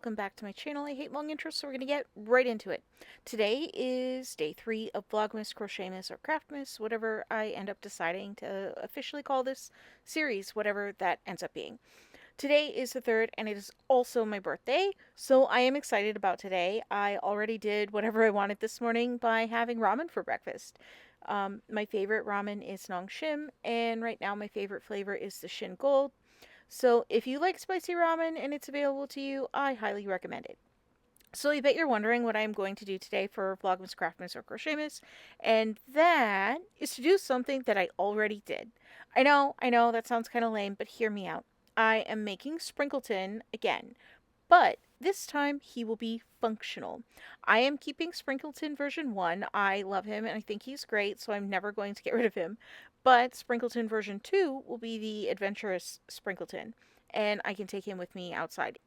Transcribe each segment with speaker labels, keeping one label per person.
Speaker 1: welcome back to my channel. I hate long intros, so we're going to get right into it. Today is day 3 of Vlogmas, Crochetmas, or Craftmas, whatever I end up deciding to officially call this series, whatever that ends up being. Today is the 3rd, and it is also my birthday, so I am excited about today. I already did whatever I wanted this morning by having ramen for breakfast. My favorite ramen is Nong Shim, and right now my favorite flavor is the Shin Gold. So if you like spicy ramen and it's available to you, I highly recommend it. So I bet you're wondering what I'm going to do today for Vlogmas, Craftmas, or Crochetmas, and that is to do something that I already did. I know, that sounds kind of lame, but hear me out. I am making Sprinkleton again, but this time he will be functional. I am keeping Sprinkleton version 1. I love him and I think he's great, so I'm never going to get rid of him. But Sprinkleton version 2 will be the adventurous Sprinkleton, and I can take him with me outside.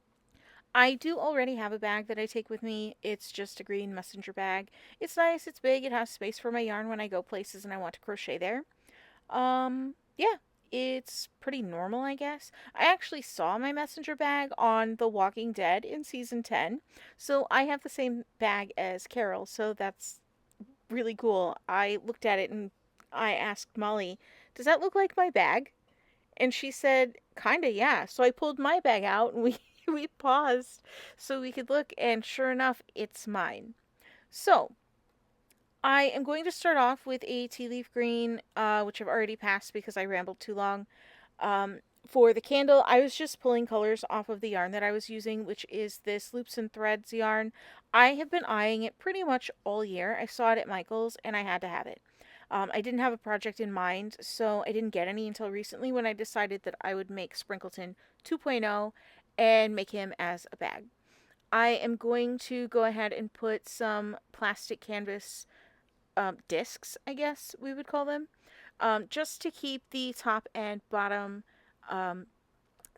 Speaker 1: I do already have a bag that I take with me. It's just a green messenger bag. It's nice, it's big, it has space for my yarn when I go places and I want to crochet there. Yeah, it's pretty normal, I guess. I actually saw my messenger bag on The Walking Dead in season 10, so I have the same bag as Carol, so that's really cool. I looked at it and I asked Molly, "Does that look like my bag?" And she said, "Kinda, yeah." So I pulled my bag out and we we paused so we could look, and sure enough, it's mine. So I am going to start off with a tea leaf green, which I've already passed because I rambled too long. For the candle, I was just pulling colors off of the yarn that I was using, which is this Loops and Threads yarn. I have been eyeing it pretty much all year. I saw it at Michael's and I had to have it. I didn't have a project in mind, so I didn't get any until recently when I decided that I would make Sprinkleton 2.0 and make him as a bag. I am going to go ahead and put some plastic canvas discs, I guess we would call them, just to keep the top and bottom um,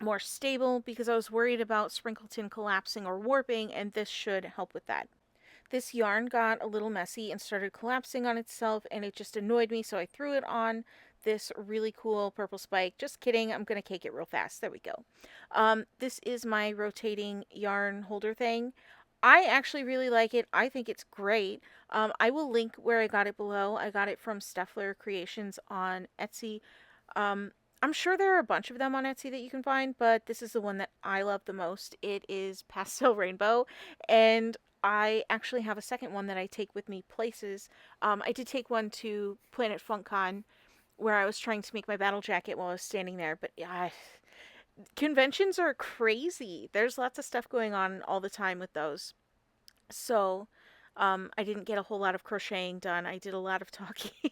Speaker 1: more stable because I was worried about Sprinkleton collapsing or warping, and this should help with that. This yarn got a little messy and started collapsing on itself, and it just annoyed me, so I threw it on this really cool purple spike. Just kidding, I'm going to cake it real fast. There we go. This is my rotating yarn holder thing. I actually really like it. I think it's great. I will link where I got it below. I got it from Steffler Creations on Etsy. I'm sure there are a bunch of them on Etsy that you can find, but this is the one that I love the most. It is Pastel Rainbow, and I actually have a second one that I take with me places. I did take one to Planet FunkCon where I was trying to make my battle jacket while I was standing there, but yeah, conventions are crazy. There's lots of stuff going on all the time with those. So, I didn't get a whole lot of crocheting done. I did a lot of talking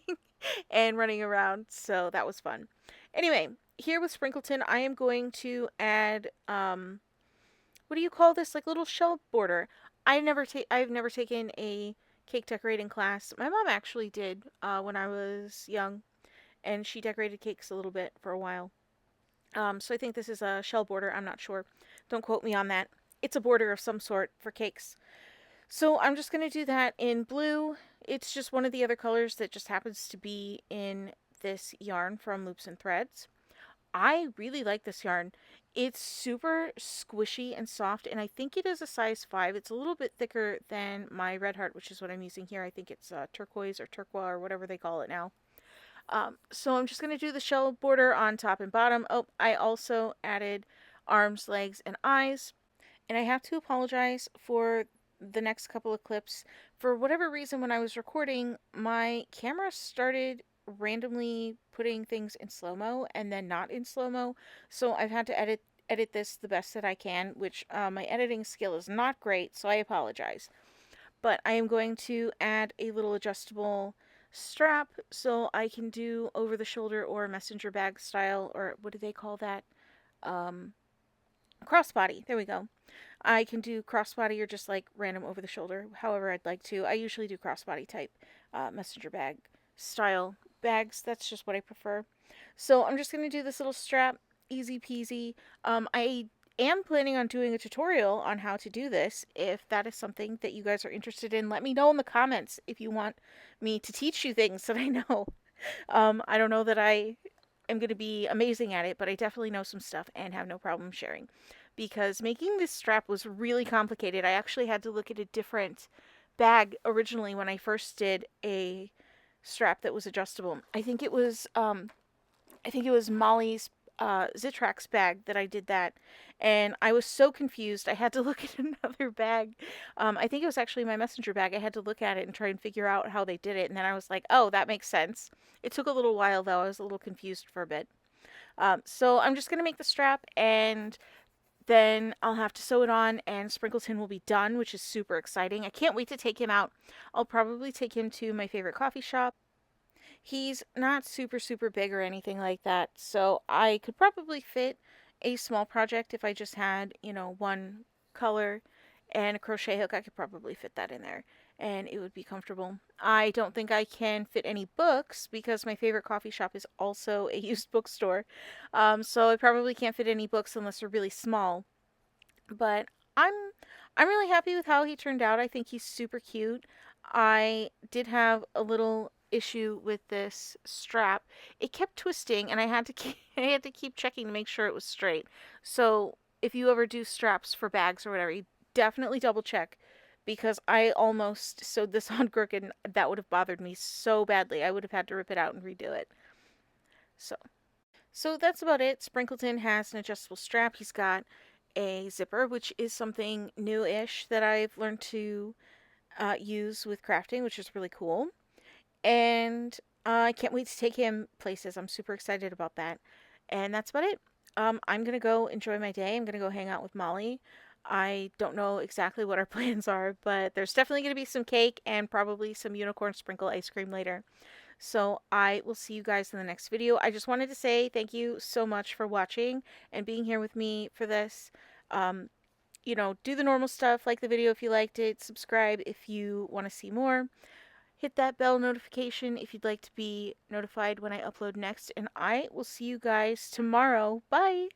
Speaker 1: and running around, so that was fun. Anyway, here with Sprinkleton, I am going to add, what do you call this? Like little shell border. I've never taken a cake decorating class. My mom actually did when I was young, and she decorated cakes a little bit for a while. So I think this is a shell border. I'm not sure. Don't quote me on that. It's a border of some sort for cakes. So I'm just going to do that in blue. It's just one of the other colors that just happens to be in this yarn from Loops and Threads. I really like this yarn. It's super squishy and soft, and I think it is a size 5. It's a little bit thicker than my Red Heart, which is what I'm using here. I think it's turquoise or turquoise or whatever they call it now. So I'm just going to do the shell border on top and bottom. Oh, I also added arms, legs, and eyes. And I have to apologize for the next couple of clips. For whatever reason, when I was recording, my camera started randomly putting things in slow-mo and then not in slow-mo. So I've had to edit this the best that I can, which my editing skill is not great, so I apologize. But I am going to add a little adjustable strap so I can do over the shoulder or messenger bag style, or what do they call that? Um, Crossbody. There we go. I can do crossbody or just like random over the shoulder, however I'd like to. I usually do crossbody type messenger bag style bags. That's just what I prefer. So I'm just going to do this little strap, easy peasy. I am planning on doing a tutorial on how to do this. If that is something that you guys are interested in, let me know in the comments if you want me to teach you things that I know. I don't know that I am going to be amazing at it, but I definitely know some stuff and have no problem sharing. because making this strap was really complicated. I actually had to look at a different bag originally when I first did a strap that was adjustable. I think it was Molly's Zitrax bag that I did that, and I was so confused. I had to look at another bag. I think it was actually my messenger bag. I had to look at it and try and figure out how they did it, and then I was like, oh, that makes sense. It took a little while though. I was a little confused for a bit. So I'm just gonna make the strap, and then I'll have to sew it on, and Sprinkleton will be done, which is super exciting. I can't wait to take him out. I'll probably take him to my favorite coffee shop. He's not super, super big or anything like that, so I could probably fit a small project if I just had, one color and a crochet hook. I could probably fit that in there and it would be comfortable. I don't think I can fit any books because my favorite coffee shop is also a used bookstore. So I probably can't fit any books unless they're really small. But I'm I'm really happy with how he turned out. I think he's super cute. I did have a little issue with this strap. It kept twisting and I had to keep, I had to keep checking to make sure it was straight. So, if you ever do straps for bags or whatever, you definitely double check because I almost sewed this on crooked and that would have bothered me so badly. I would have had to rip it out and redo it. So, so that's about it. Sprinkleton has an adjustable strap. He's got a zipper, which is something new-ish that I've learned to use with crafting, which is really cool. And I can't wait to take him places. I'm super excited about that. And that's about it. I'm gonna go enjoy my day. I'm gonna go hang out with Molly. I don't know exactly what our plans are, but there's definitely gonna be some cake and probably some unicorn sprinkle ice cream later. So I will see you guys in the next video. I just wanted to say thank you so much for watching and being here with me for this. Um, do the normal stuff, like the video if you liked it, subscribe if you want to see more, hit that bell notification if you'd like to be notified when I upload next, and I will see you guys tomorrow. Bye!